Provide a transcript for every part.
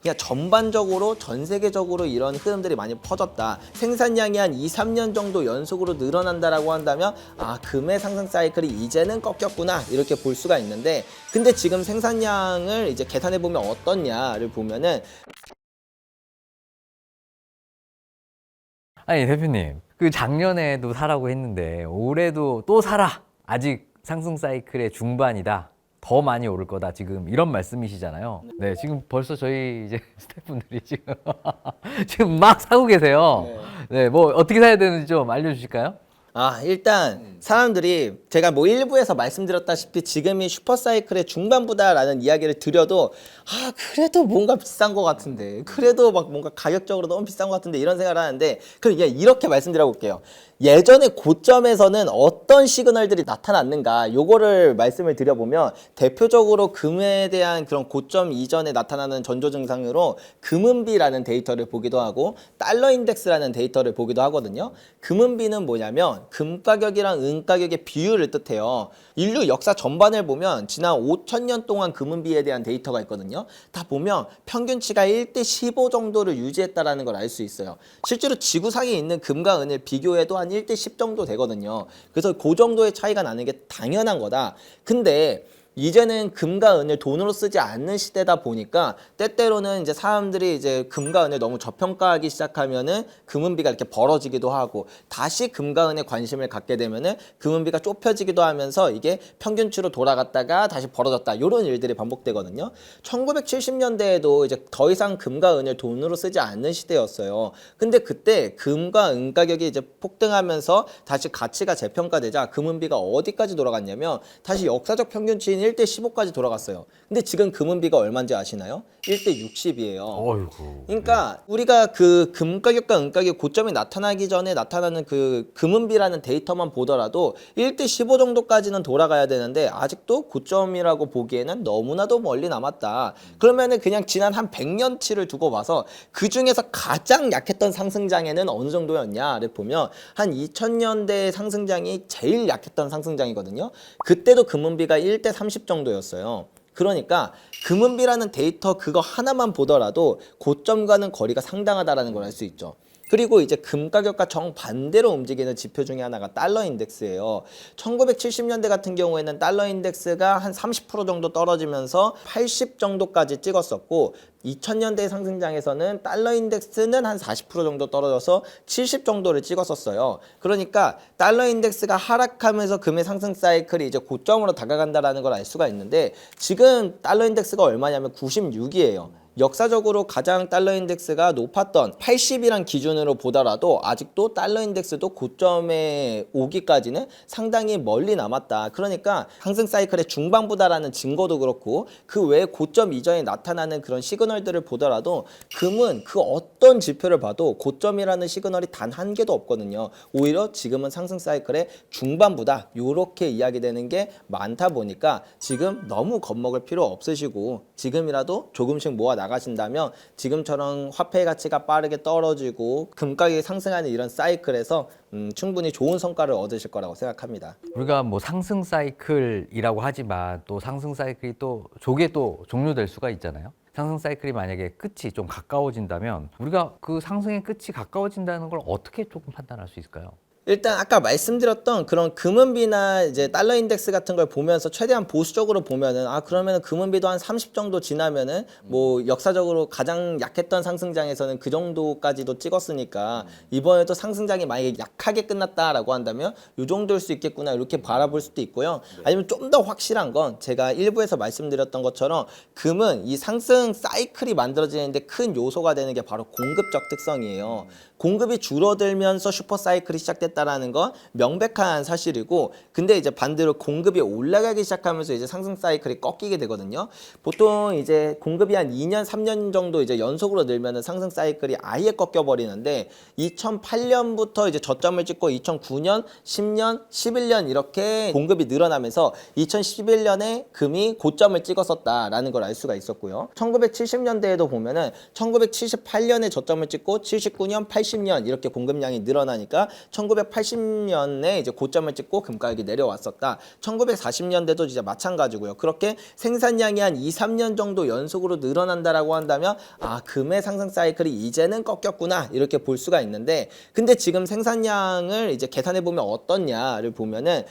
그냥 전반적으로 전 세계적으로 이런 흐름들이 많이 퍼졌다. 생산량이 한 2, 3년 정도 연속으로 늘어난다라고 한다면 아, 금의 상승 사이클이 이제는 꺾였구나 이렇게 볼 수가 있는데, 근데 지금 생산량을 이제 계산해 보면 어떻냐를 보면은 아니 대표님, 그 작년에도 사라고 했는데 올해도 또 사라. 아직 상승 사이클의 중반이다. 더 많이 오를 거다. 지금 이런 말씀이시잖아요. 네, 지금 벌써 저희 이제 스태프분들이 지금 지금 막 사고 계세요. 네, 뭐 어떻게 사야 되는지 좀 알려주실까요? 아, 일단 사람들이 제가 뭐 일부에서 말씀드렸다시피 지금이 슈퍼사이클의 중반부다라는 이야기를 드려도 아, 그래도 뭔가 비싼 것 같은데, 그래도 막 뭔가 가격적으로 너무 비싼 것 같은데 이런 생각을 하는데, 그럼 이렇게 말씀드려 볼게요. 예전에 고점에서는 어떤 시그널들이 나타났는가, 요거를 말씀을 드려보면 대표적으로 금에 대한 그런 고점 이전에 나타나는 전조 증상으로 금은비라는 데이터를 보기도 하고 달러 인덱스라는 데이터를 보기도 하거든요. 금은비는 뭐냐면 금 가격이랑 은 가격의 비율을 뜻해요. 인류 역사 전반을 보면 지난 5,000년 동안 금은비에 대한 데이터가 있거든요. 다 보면 평균치가 1대15 정도를 유지했다라는 걸 알 수 있어요. 실제로 지구상에 있는 금과 은을 비교해도 한 1대10 정도 되거든요. 그래서 그 정도의 차이가 나는 게 당연한 거다. 근데 이제는 금과 은을 돈으로 쓰지 않는 시대다 보니까 때때로는 이제 사람들이 이제 금과 은을 너무 저평가하기 시작하면은 금은비가 이렇게 벌어지기도 하고, 다시 금과 은에 관심을 갖게 되면은 금은비가 좁혀지기도 하면서 이게 평균치로 돌아갔다가 다시 벌어졌다, 이런 일들이 반복되거든요. 1970년대에도 이제 더 이상 금과 은을 돈으로 쓰지 않는 시대였어요. 근데 그때 금과 은 가격이 이제 폭등하면서 다시 가치가 재평가되자 금은비가 어디까지 돌아갔냐면 다시 역사적 평균치인 1대15까지 돌아갔어요. 근데 지금 금은비가 얼마인지 아시나요? 1대60이에요. 어이구. 그러니까 우리가 그 금 가격과 은 가격 고점이 나타나기 전에 나타나는 그 금은비라는 데이터만 보더라도 1대15 정도까지는 돌아가야 되는데 아직도 고점이라고 보기에는 너무나도 멀리 남았다. 그러면은 그냥 지난 한 100년치를 두고 봐서 그 중에서 가장 약했던 상승장에는 어느 정도였냐를 보면 한 2000년대 상승장이 제일 약했던 상승장이거든요. 그때도 금은비가 1대30 정도였어요. 그러니까 금은비라는 데이터 그거 하나만 보더라도 고점과는 거리가 상당하다라는 걸 알 수 있죠. 그리고 이제 금 가격과 정반대로 움직이는 지표 중에 하나가 달러 인덱스예요. 1970년대 같은 경우에는 달러 인덱스가 한 30% 정도 떨어지면서 80 정도까지 찍었었고, 2000년대 상승장에서는 달러 인덱스는 한 40% 정도 떨어져서 70 정도를 찍었었어요. 그러니까 달러 인덱스가 하락하면서 금의 상승 사이클이 이제 고점으로 다가간다라는 걸 알 수가 있는데, 지금 달러 인덱스가 얼마냐면 96이에요. 역사적으로 가장 달러 인덱스가 높았던 80이란 기준으로 보더라도 아직도 달러 인덱스도 고점에 오기까지는 상당히 멀리 남았다. 그러니까 상승 사이클의 중반부다라는 증거도 그렇고, 그 외에 고점 이전에 나타나는 그런 시그널들을 보더라도 금은 그 어떤 지표를 봐도 고점이라는 시그널이 단 한 개도 없거든요. 오히려 지금은 상승 사이클의 중반부다, 이렇게 이야기되는 게 많다 보니까 지금 너무 겁먹을 필요 없으시고 지금이라도 조금씩 모아 나가신다면 지금처럼 화폐의 가치가 빠르게 떨어지고 금가격이 상승하는 이런 사이클에서 충분히 좋은 성과를 얻으실 거라고 생각합니다. 우리가 뭐 상승 사이클이라고 하지만 또 상승 사이클이 또 조개 또 종료될 수가 있잖아요. 상승 사이클이 만약에 끝이 좀 가까워진다면 우리가 그 상승의 끝이 가까워진다는 걸 어떻게 조금 판단할 수 있을까요? 일단 아까 말씀드렸던 그런 금은비나 이제 달러 인덱스 같은 걸 보면서 최대한 보수적으로 보면은 아, 그러면은 금은비도 한 30 정도 지나면은 뭐 역사적으로 가장 약했던 상승장에서는 그 정도까지도 찍었으니까 이번에도 상승장이 만약에 약하게 끝났다라고 한다면 요 정도일 수 있겠구나, 이렇게 바라볼 수도 있고요. 아니면 좀 더 확실한 건 제가 일부에서 말씀드렸던 것처럼 금은 이 상승 사이클이 만들어지는데 큰 요소가 되는 게 바로 공급적 특성이에요. 공급이 줄어들면서 슈퍼 사이클이 시작됐다라는 건 명백한 사실이고, 근데 이제 반대로 공급이 올라가기 시작하면서 이제 상승 사이클이 꺾이게 되거든요. 보통 이제 공급이 한 2년, 3년 정도 이제 연속으로 늘면은 상승 사이클이 아예 꺾여 버리는데 2008년부터 이제 저점을 찍고 2009년, 10년, 11년 이렇게 공급이 늘어나면서 2011년에 금이 고점을 찍었었다라는 걸 알 수가 있었고요. 1970년대에도 보면은 1978년에 저점을 찍고 79년, 80년 이렇게 공급량이 늘어나니까 1980년에 이제 고점을 찍고 금 가격이 내려왔었다. 1940년대도 이제 마찬가지고요. 그렇게 생산량이 한 2, 3년 정도 연속으로 늘어난다라고 한다면 금의 상승 사이클이 이제는 꺾였구나 이렇게 볼 수가 있는데, 근데 지금 생산량을 이제 계산해 보면 어떻냐를 보면은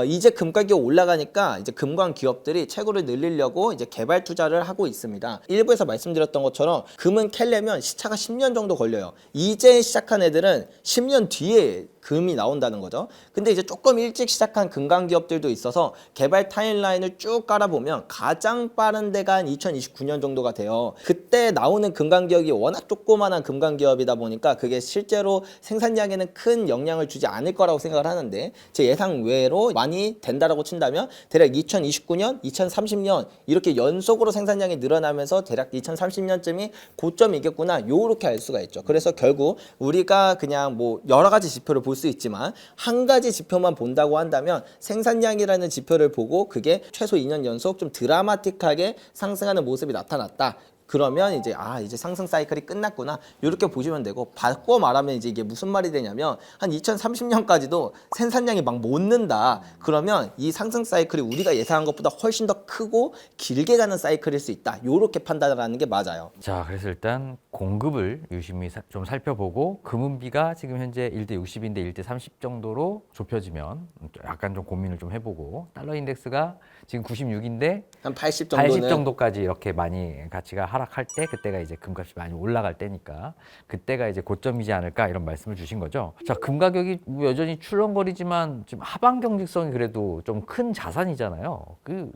이제 금 가격이 올라가니까 이제 금광 기업들이 채굴을 늘리려고 이제 개발 투자를 하고 있습니다. 일부에서 말씀드렸던 것처럼 금은 캘려면 시차가 10년 정도 걸려요. 이제 시작한 애들은 10년 뒤에 금이 나온다는 거죠. 근데 이제 조금 일찍 시작한 금강 기업들도 있어서 개발 타임라인을 쭉 깔아보면 가장 빠른 데가 한 2029년 정도가 돼요. 그때 나오는 금강 기업이 워낙 조그만한 금강 기업이다 보니까 그게 실제로 생산량에는 큰 영향을 주지 않을 거라고 생각을 하는데, 제 예상 외로 많이 된다라고 친다면 대략 2029년, 2030년 이렇게 연속으로 생산량이 늘어나면서 대략 2030년쯤이 고점이겠구나 요렇게 알 수가 있죠. 그래서 결국 우리가 그냥 뭐 여러 가지 지표를 볼 수 있지만 한 가지 지표만 본다고 한다면 생산량이라는 지표를 보고 그게 최소 2년 연속 좀 드라마틱하게 상승하는 모습이 나타났다. 그러면 이제 이제 상승 사이클이 끝났구나 이렇게 보시면 되고, 바꿔 말하면 이제 이게 무슨 말이 되냐면 한 2030년까지도 생산량이 막 못 는다. 그러면 이 상승 사이클이 우리가 예상한 것보다 훨씬 더 크고 길게 가는 사이클일 수 있다. 이렇게 판단을 하는 게 맞아요. 자, 그래서 일단 공급을 유심히 좀 살펴보고, 금은비가 지금 현재 1대 60인데 1대 30 정도로 좁혀지면 약간 좀 고민을 좀 해보고, 달러 인덱스가 지금 96인데 한 80 정도는 80 정도까지 이렇게 많이 가치가 하락할 때, 그때가 이제 금값이 많이 올라갈 때니까 그때가 이제 고점이지 않을까 이런 말씀을 주신 거죠. 자, 금 가격이 여전히 출렁거리지만 지금 하방 경직성이 그래도 좀 큰 자산이잖아요.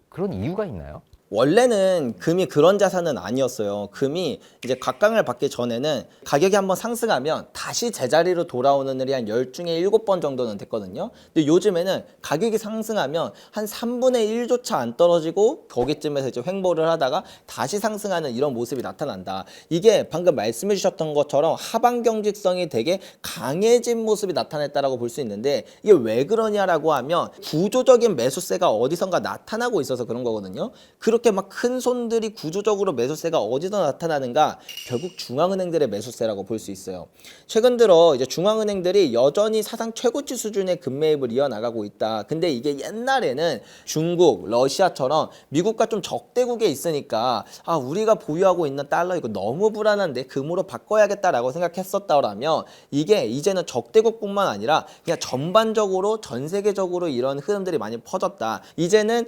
그런 이유가 있나요? 원래는 금이 그런 자산은 아니었어요. 금이 이제 각광을 받기 전에는 가격이 한번 상승하면 다시 제자리로 돌아오는 일이 한 10중에 7번 정도는 됐거든요. 근데 요즘에는 가격이 상승하면 한 3분의 1조차 안 떨어지고 거기쯤에서 이제 횡보를 하다가 다시 상승하는 이런 모습이 나타난다. 이게 방금 말씀해 주셨던 것처럼 하방 경직성이 되게 강해진 모습이 나타났다라고 볼 수 있는데, 이게 왜 그러냐라고 하면 구조적인 매수세가 어디선가 나타나고 있어서 그런 거거든요. 그렇게 막 큰 손들이 구조적으로 매수세가 어디서 나타나는가? 결국 중앙은행들의 매수세라고 볼 수 있어요. 최근 들어 이제 중앙은행들이 여전히 사상 최고치 수준의 금매입을 이어나가고 있다. 근데 이게 옛날에는 중국, 러시아처럼 미국과 좀 적대국에 있으니까 우리가 보유하고 있는 달러 이거 너무 불안한데 금으로 바꿔야겠다라고 생각했었다라면, 이게 이제는 적대국뿐만 아니라 그냥 전반적으로 전 세계적으로 이런 흐름들이 많이 퍼졌다. 이제는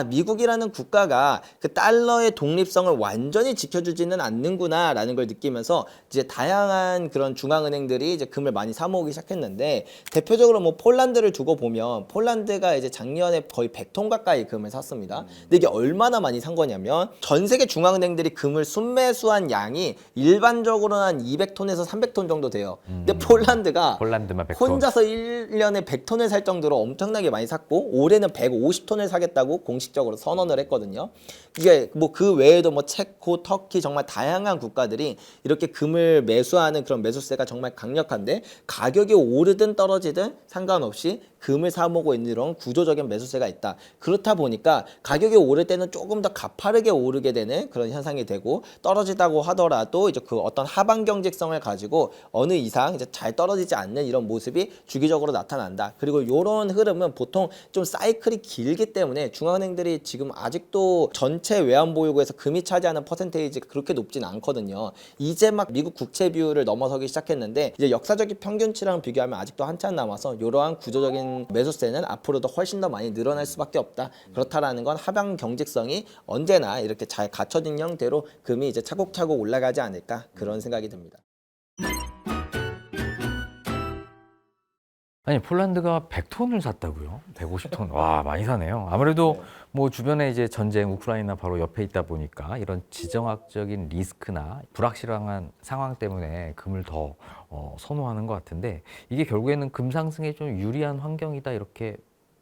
미국이라는 국가가 그 달러의 독립성을 완전히 지켜주지는 않는구나라는 걸 느끼면서 이제 다양한 그런 중앙은행들이 이제 금을 많이 사모으기 시작했는데, 대표적으로 뭐 폴란드를 두고 보면 폴란드가 이제 작년에 거의 100톤 가까이 금을 샀습니다. 근데 이게 얼마나 많이 산 거냐면 전 세계 중앙은행들이 금을 순매수한 양이 일반적으로는 한 200톤에서 300톤 정도 돼요. 근데 폴란드만 100톤. 혼자서 1년에 100톤을 살 정도로 엄청나게 많이 샀고, 올해는 150톤을 사겠다고 공식적으로 선언을 했거든요. 이게 뭐 그 외에도 뭐 체코, 터키 정말 다양한 국가들이 이렇게 금을 매수하는 그런 매수세가 정말 강력한데, 가격이 오르든 떨어지든 상관없이 금을 사모으고 있는 이런 구조적인 매수세가 있다. 그렇다 보니까 가격이 오를 때는 조금 더 가파르게 오르게 되는 그런 현상이 되고, 떨어지다고 하더라도 이제 그 어떤 하방 경직성을 가지고 어느 이상 이제 잘 떨어지지 않는 이런 모습이 주기적으로 나타난다. 그리고 이런 흐름은 보통 좀 사이클이 길기 때문에 중앙은행들이 지금 아직도 전체 외환 보유고에서 금이 차지하는 퍼센테이지가 그렇게 높진 않거든요. 이제 막 미국 국채 비율을 넘어서기 시작했는데, 이제 역사적인 평균치랑 비교하면 아직도 한참 남아서 이러한 구조적인 매수세는 앞으로도 훨씬 더 많이 늘어날 수밖에 없다. 그렇다라는 건 하방 경직성이 언제나 이렇게 잘 갖춰진 형태로 금이 이제 차곡차곡 올라가지 않을까, 그런 생각이 듭니다. 아니, 폴란드가 100톤을 샀다고요? 150톤. 와, 많이 사네요. 아무래도 뭐 주변에 이제 전쟁, 우크라이나 바로 옆에 있다 보니까 이런 지정학적인 리스크나 불확실한 상황 때문에 금을 더 선호하는 것 같은데, 이게 결국에는 금 상승에 좀 유리한 환경이다 이렇게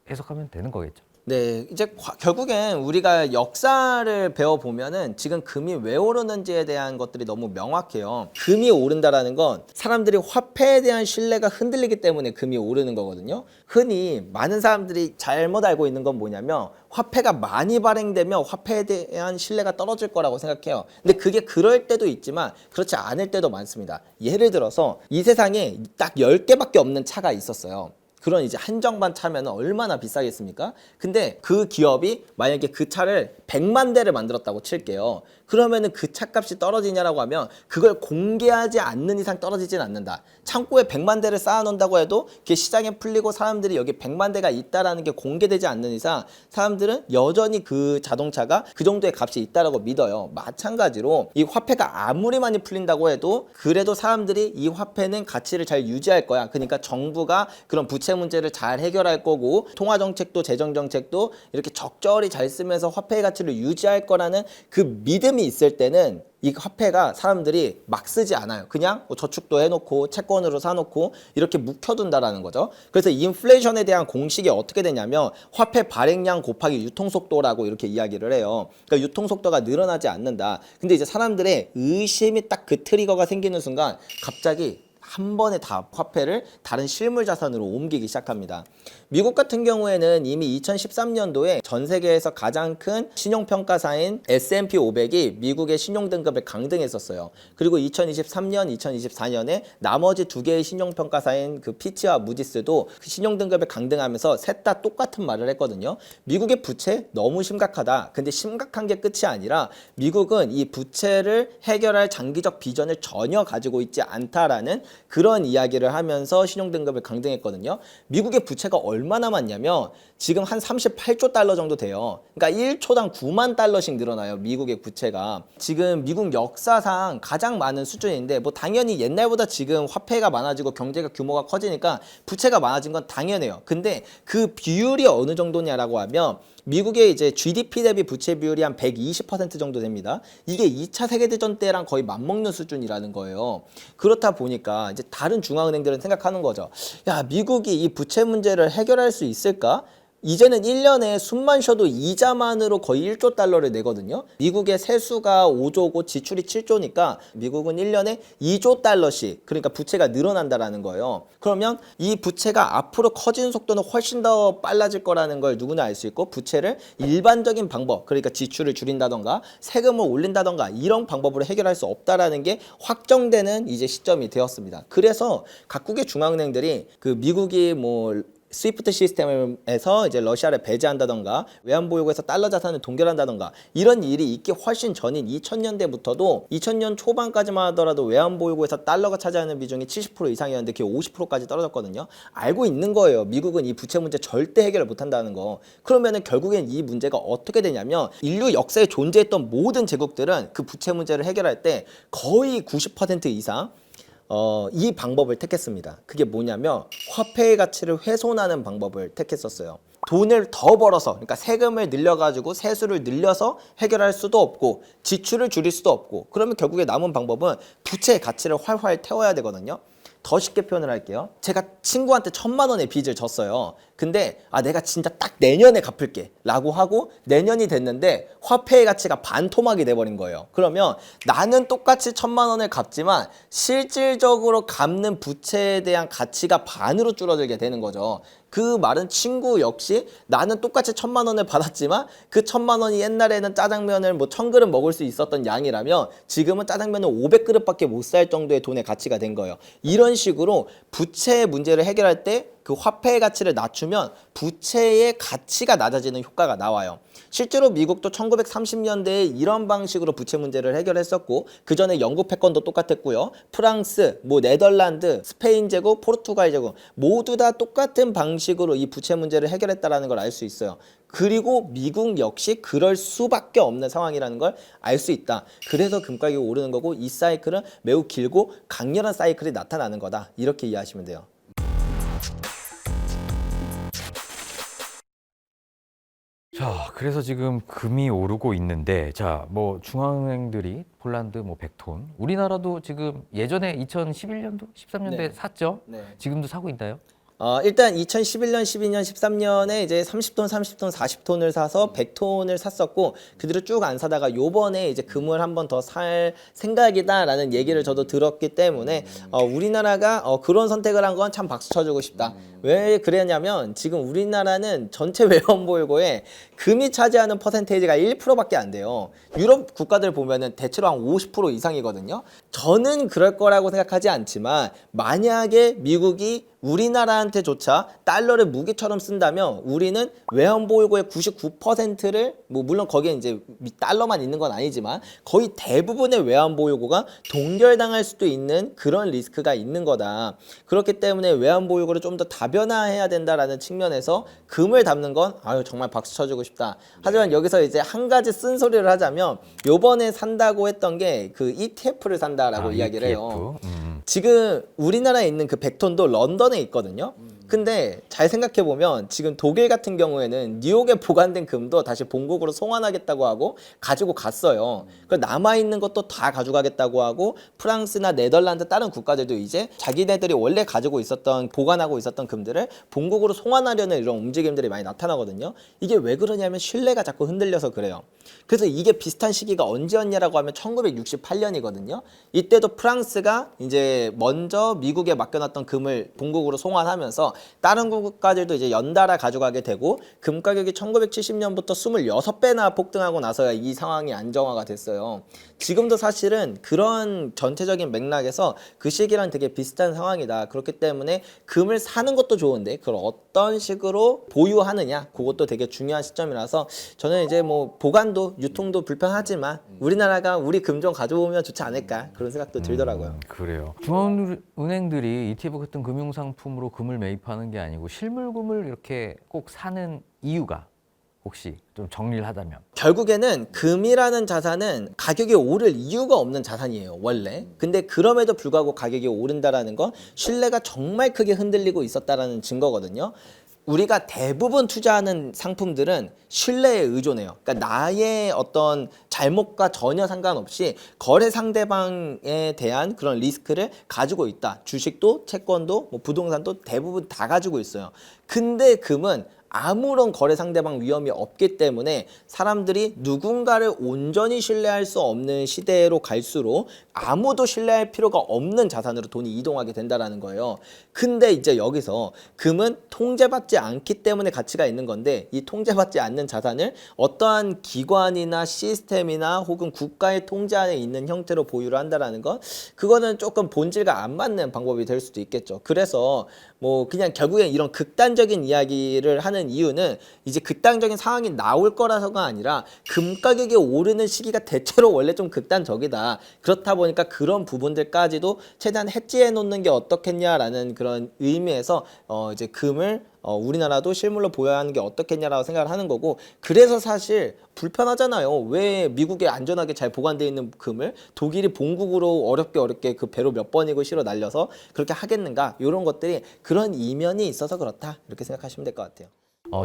해석하면 되는 거겠죠. 네, 이제 결국엔 우리가 역사를 배워보면은 지금 금이 왜 오르는지에 대한 것들이 너무 명확해요. 금이 오른다라는 건 사람들이 화폐에 대한 신뢰가 흔들리기 때문에 금이 오르는 거거든요. 흔히 많은 사람들이 잘못 알고 있는 건 뭐냐면, 화폐가 많이 발행되면 화폐에 대한 신뢰가 떨어질 거라고 생각해요. 근데 그게 그럴 때도 있지만 그렇지 않을 때도 많습니다. 예를 들어서 이 세상에 딱 10개밖에 없는 차가 있었어요. 그런 이제 한정판 차면 얼마나 비싸겠습니까? 근데 그 기업이 만약에 그 차를 100만 대를 만들었다고 칠게요. 그러면은 그 차값이 떨어지냐라고 하면 그걸 공개하지 않는 이상 떨어지진 않는다. 창고에 100만 대를 쌓아놓는다고 해도 그게 시장에 풀리고 사람들이 여기 100만 대가 있다라는 게 공개되지 않는 이상 사람들은 여전히 그 자동차가 그 정도의 값이 있다라고 믿어요. 마찬가지로 이 화폐가 아무리 많이 풀린다고 해도 그래도 사람들이 이 화폐는 가치를 잘 유지할 거야. 그러니까 정부가 그런 부채 문제를 잘 해결할 거고 통화 정책도 재정 정책도 이렇게 적절히 잘 쓰면서 화폐의 가치를 유지할 거라는 그 믿음이 있을 때는 이 화폐가 사람들이 막 쓰지 않아요. 그냥 뭐 저축도 해놓고 채권으로 사놓고 이렇게 묵혀둔다라는 거죠. 그래서 인플레이션에 대한 공식이 어떻게 되냐면 화폐 발행량 곱하기 유통속도라고 이렇게 이야기를 해요. 그러니까 유통속도가 늘어나지 않는다. 근데 이제 사람들의 의심이 딱 그 트리거가 생기는 순간 갑자기 한 번에 다 화폐를 다른 실물 자산으로 옮기기 시작합니다. 미국 같은 경우에는 이미 2013년도에 전 세계에서 가장 큰 신용평가사인 S&P 500이 미국의 신용등급을 강등했었어요. 그리고 2023년, 2024년에 나머지 두 개의 신용평가사인 그 피치와 무디스도 그 신용등급을 강등하면서 셋 다 똑같은 말을 했거든요. 미국의 부채 너무 심각하다. 근데 심각한 게 끝이 아니라 미국은 이 부채를 해결할 장기적 비전을 전혀 가지고 있지 않다라는 그런 이야기를 하면서 신용등급을 강등했거든요. 미국의 부채가 얼마나 많냐면 지금 한 38조 달러 정도 돼요. 그러니까 1초당 9만 달러씩 늘어나요. 미국의 부채가. 지금 미국 역사상 가장 많은 수준인데 뭐 당연히 옛날보다 지금 화폐가 많아지고 경제가 규모가 커지니까 부채가 많아진 건 당연해요. 근데 그 비율이 어느 정도냐라고 하면 미국의 이제 GDP 대비 부채 비율이 한 120% 정도 됩니다. 이게 2차 세계대전 때랑 거의 맞먹는 수준이라는 거예요. 그렇다 보니까 이제 다른 중앙은행들은 생각하는 거죠. 야, 미국이 이 부채 문제를 해결할 수 있을까? 이제는 1년에 숨만 쉬어도 이자만으로 거의 1조 달러를 내거든요. 미국의 세수가 5조고 지출이 7조니까 미국은 1년에 2조 달러씩, 그러니까 부채가 늘어난다라는 거예요. 그러면 이 부채가 앞으로 커지는 속도는 훨씬 더 빨라질 거라는 걸 누구나 알 수 있고, 부채를 일반적인 방법, 그러니까 지출을 줄인다던가 세금을 올린다던가 이런 방법으로 해결할 수 없다라는 게 확정되는 이제 시점이 되었습니다. 그래서 각국의 중앙은행들이 그 미국이 뭐 스위프트 시스템에서 이제 러시아를 배제한다던가 외환보유고에서 달러 자산을 동결한다던가 이런 일이 있기 훨씬 전인 2000년대부터도 2000년 초반까지만 하더라도 외환보유고에서 달러가 차지하는 비중이 70% 이상이었는데 그게 50%까지 떨어졌거든요. 알고 있는 거예요. 미국은 이 부채 문제 절대 해결을 못한다는 거. 그러면은 결국엔 이 문제가 어떻게 되냐면 인류 역사에 존재했던 모든 제국들은 그 부채 문제를 해결할 때 거의 90% 이상 이 방법을 택했습니다. 그게 뭐냐면 화폐의 가치를 훼손하는 방법을 택했었어요. 돈을 더 벌어서, 그러니까 세금을 늘려가지고 세수를 늘려서 해결할 수도 없고 지출을 줄일 수도 없고, 그러면 결국에 남은 방법은 부채의 가치를 활활 태워야 되거든요. 더 쉽게 표현을 할게요. 제가 친구한테 1000만 원의 빚을 졌어요. 근데 내가 진짜 딱 내년에 갚을게 라고 하고 내년이 됐는데 화폐의 가치가 반토막이 돼버린 거예요. 그러면 나는 똑같이 1000만 원을 갚지만 실질적으로 갚는 부채에 대한 가치가 반으로 줄어들게 되는 거죠. 그 말은 친구 역시 나는 똑같이 1000만 원을 받았지만 그 1000만 원이 옛날에는 짜장면을 뭐 1000그릇 먹을 수 있었던 양이라면 지금은 짜장면을 500그릇밖에 못 살 정도의 돈의 가치가 된 거예요. 이런 식으로 부채의 문제를 해결할 때 그 화폐의 가치를 낮추면 부채의 가치가 낮아지는 효과가 나와요. 실제로 미국도 1930년대에 이런 방식으로 부채 문제를 해결했었고, 그 전에 영국 패권도 똑같았고요. 프랑스, 뭐 네덜란드, 스페인 제국, 포르투갈 제국 모두 다 똑같은 방식으로 이 부채 문제를 해결했다라는 걸 알 수 있어요. 그리고 미국 역시 그럴 수밖에 없는 상황이라는 걸 알 수 있다. 그래서 금가격이 오르는 거고, 이 사이클은 매우 길고 강렬한 사이클이 나타나는 거다. 이렇게 이해하시면 돼요. 자, 그래서 지금 금이 오르고 있는데, 자, 뭐 중앙은행들이 폴란드 뭐 100톤, 우리나라도 지금 예전에 2011년도, 13년도에 네. 샀죠. 네. 지금도 사고 있나요? 일단 2011년, 12년, 13년에 이제 30톤, 30톤, 40톤을 사서 100톤을 샀었고, 그대로 쭉 안 사다가 요번에 이제 금을 한 번 더 살 생각이다라는 얘기를 저도 들었기 때문에 우리나라가 그런 선택을 한 건 참 박수 쳐주고 싶다. 왜 그랬냐면 지금 우리나라는 전체 외환보유고에 금이 차지하는 퍼센테이지가 1%밖에 안 돼요. 유럽 국가들 보면은 대체로 한 50% 이상이거든요. 저는 그럴 거라고 생각하지 않지만 만약에 미국이 우리나라한테조차 달러를 무기처럼 쓴다면 우리는 외환보유고의 99%를 뭐 물론 거기에 이제 달러만 있는 건 아니지만 거의 대부분의 외환보유고가 동결당할 수도 있는 그런 리스크가 있는 거다. 그렇기 때문에 외환보유고를 좀 더 다변화해야 된다라는 측면에서 금을 담는 건 아유 정말 박수 쳐주고 싶다. 하지만 여기서 이제 한 가지 쓴소리를 하자면 요번에 산다고 했던 게 그 ETF를 산다라고 이야기를 해요. 지금 우리나라에 있는 그 100톤도 런던에 있거든요. 근데 잘 생각해 보면 지금 독일 같은 경우에는 뉴욕에 보관된 금도 다시 본국으로 송환하겠다고 하고 가지고 갔어요. 그 남아 있는 것도 다 가져가겠다고 하고 프랑스나 네덜란드 다른 국가들도 이제 자기네들이 원래 가지고 있었던 보관하고 있었던 금들을 본국으로 송환하려는 이런 움직임들이 많이 나타나거든요. 이게 왜 그러냐면 신뢰가 자꾸 흔들려서 그래요. 그래서 이게 비슷한 시기가 언제였냐라고 하면 1968년이거든요. 이때도 프랑스가 이제 먼저 미국에 맡겨놨던 금을 본국으로 송환하면서 다른 국가들도 이제 연달아 가져가게 되고 금 가격이 1970년부터 26배나 폭등하고 나서야 이 상황이 안정화가 됐어요. 지금도 사실은 그런 전체적인 맥락에서 그 시기랑 되게 비슷한 상황이다. 그렇기 때문에 금을 사는 것도 좋은데 그걸 어떤 식으로 보유하느냐 그것도 되게 중요한 시점이라서 저는 이제 뭐 보관도 유통도 불편하지만 우리나라가 우리 금 좀 가져오면 좋지 않을까 그런 생각도 들더라고요. 그래요. 중앙은행들이 ETF 같은 금융상품으로 금을 매입하는 게 아니고 실물금을 이렇게 꼭 사는 이유가 혹시 좀 정리를 하자면? 결국에는 금이라는 자산은 가격이 오를 이유가 없는 자산이에요, 원래. 근데 그럼에도 불구하고 가격이 오른다라는 건 신뢰가 정말 크게 흔들리고 있었다라는 증거거든요. 우리가 대부분 투자하는 상품들은 신뢰에 의존해요. 그러니까 나의 어떤 잘못과 전혀 상관없이 거래 상대방에 대한 그런 리스크를 가지고 있다. 주식도, 채권도, 뭐 부동산도 대부분 다 가지고 있어요. 근데 금은 아무런 거래 상대방 위험이 없기 때문에 사람들이 누군가를 온전히 신뢰할 수 없는 시대로 갈수록 아무도 신뢰할 필요가 없는 자산으로 돈이 이동하게 된다는 거예요. 근데 이제 여기서 금은 통제받지 않기 때문에 가치가 있는 건데 이 통제받지 않는 자산을 어떠한 기관이나 시스템이나 혹은 국가의 통제 안에 있는 형태로 보유를 한다는 건 그거는 조금 본질과 안 맞는 방법이 될 수도 있겠죠. 그래서 뭐 그냥 결국엔 이런 극단적인 이야기를 하는 이유는 이제 극단적인 상황이 나올 거라서가 아니라 금 가격이 오르는 시기가 대체로 원래 좀 극단적이다. 그렇다 보니까 그런 부분들까지도 최대한 해지해 놓는 게 어떻겠냐라는 그런 의미에서 이제 금을 우리나라도 실물로 보여야 하는 게 어떻겠냐라고 생각을 하는 거고 그래서 사실 불편하잖아요. 왜 미국에 안전하게 잘 보관되어 있는 금을 독일이 본국으로 어렵게 그 배로 몇 번이고 실어 날려서 그렇게 하겠는가 이런 것들이 그런 이면이 있어서 그렇다 이렇게 생각하시면 될 것 같아요.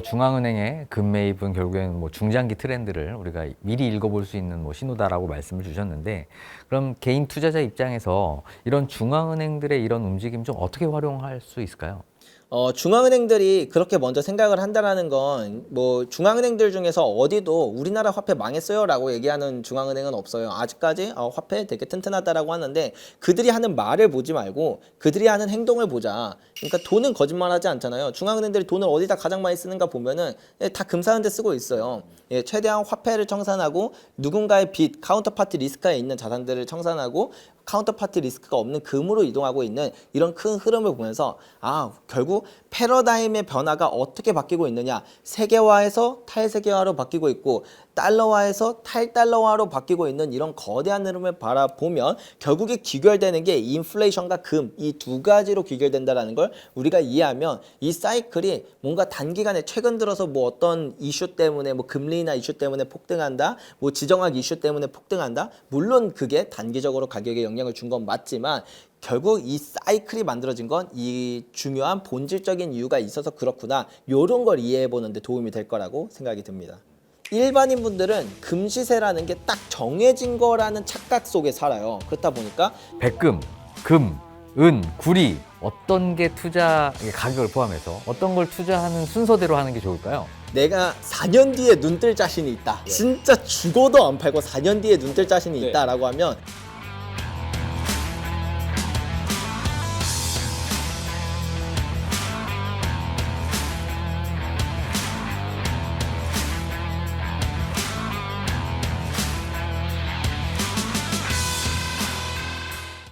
중앙은행의 금 매입은 결국에는 뭐 중장기 트렌드를 우리가 미리 읽어볼 수 있는 뭐 신호다라고 말씀을 주셨는데 그럼 개인 투자자 입장에서 이런 중앙은행들의 이런 움직임 좀 어떻게 활용할 수 있을까요? 중앙은행들이 그렇게 먼저 생각을 한다라는 건 뭐 중앙은행들 중에서 어디도 우리나라 화폐 망했어요라고 얘기하는 중앙은행은 없어요. 아직까지 화폐 되게 튼튼하다라고 하는데 그들이 하는 말을 보지 말고 그들이 하는 행동을 보자. 그러니까 돈은 거짓말하지 않잖아요. 중앙은행들이 돈을 어디다 가장 많이 쓰는가 보면은 다 금 사는 데 쓰고 있어요. 예, 최대한 화폐를 청산하고 누군가의 빚, 카운터파티 리스크에 있는 자산들을 청산하고 카운터파티 리스크가 없는 금으로 이동하고 있는 이런 큰 흐름을 보면서 결국 패러다임의 변화가 어떻게 바뀌고 있느냐 세계화에서 탈세계화로 바뀌고 있고 달러화에서 탈달러화로 바뀌고 있는 이런 거대한 흐름을 바라보면 결국에 귀결되는 게 인플레이션과 금 이 두 가지로 귀결된다는 걸 우리가 이해하면 이 사이클이 뭔가 단기간에 최근 들어서 뭐 어떤 이슈 때문에 뭐 금리나 이슈 때문에 폭등한다 뭐 지정학 이슈 때문에 폭등한다 물론 그게 단기적으로 가격에 영향을 준 건 맞지만 결국 이 사이클이 만들어진 건 이 중요한 본질적인 이유가 있어서 그렇구나 이런 걸 이해해 보는 데 도움이 될 거라고 생각이 듭니다. 일반인 분들은 금 시세라는 게 딱 정해진 거라는 착각 속에 살아요. 그렇다 보니까 백금, 금, 은, 구리 어떤 게 투자 가격을 포함해서 어떤 걸 투자하는 순서대로 하는 게 좋을까요? 내가 4년 뒤에 눈 뜰 자신이 있다. 진짜 죽어도 안 팔고 4년 뒤에 눈 뜰 자신이 있다라고 하면